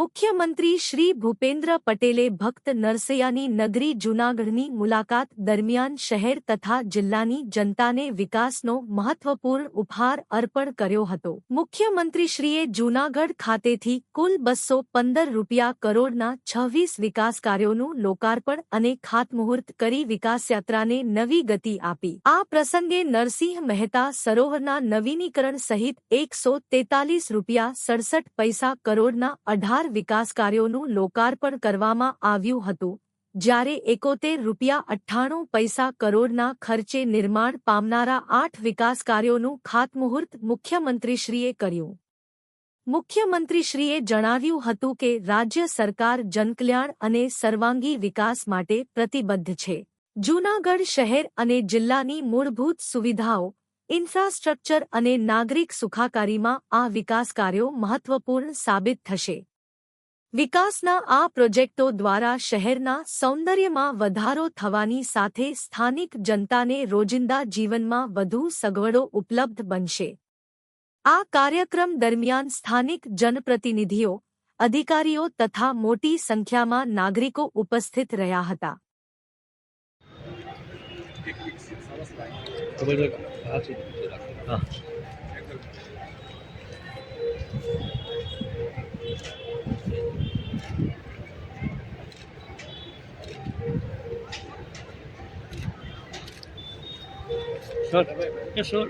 મુખ્યમંત્રી શ્રી ભૂપેન્દ્ર પટેલે ભક્ત નરસૈયાની નગરી જૂનાગઢની મુલાકાત દરમિયાન શહેર તથા જિલ્લાની જનતાને વિકાસનો મહત્વપૂર્ણ ઉપહાર અર્પણ કર્યો હતો। મુખ્યમંત્રીશ્રીએ જૂનાગઢ ખાતેથી કુલ ₹215 કરોડના 26 વિકાસ કાર્યોનું લોકાર્પણ અને ખાતમુહૂર્ત કરી વિકાસયાત્રાને નવી ગતિ આપી। આ પ્રસંગે નરસિંહ મહેતા સરોવરના નવીનીકરણ સહિત ₹143.67 કરોડના 18 વિકાસ કાર્યોનું લોકાર્પણ કરવામાં આવ્યું હતું, જ્યારે ₹91.98 કરોડના ખર્ચે નિર્માણ પામનારા 8 વિકાસ કાર્યોનું ખાતમુહૂર્ત મુખ્યમંત્રીશ્રીએ કર્યું। મુખ્યમંત્રીશ્રીએ જણાવ્યું હતું કે રાજ્ય સરકાર જનકલ્યાણ અને સર્વાંગી વિકાસ માટે પ્રતિબદ્ધ છે। જૂનાગઢ શહેર અને જિલ્લાની મૂળભૂત સુવિધાઓ, ઇન્ફ્રાસ્ટ્રક્ચર અને નાગરિક સુખાકારીમાં આ વિકાસ કાર્યો મહત્વપૂર્ણ સાબિત થશે। વિકાસના આ પ્રોજેક્ટો દ્વારા શહેરના સૌંદર્યમાં વધારો થવાની સાથે સ્થાનિક જનતાને રોજિંદા જીવનમાં વધુ સગવડો ઉપલબ્ધ બનશે। આ કાર્યક્રમ દરમિયાન સ્થાનિક જનપ્રતિનિધિઓ, અધિકારીઓ તથા મોટી સંખ્યામાં નાગરિકો ઉપસ્થિત રહ્યા હતા। Sure. Yeah, sure.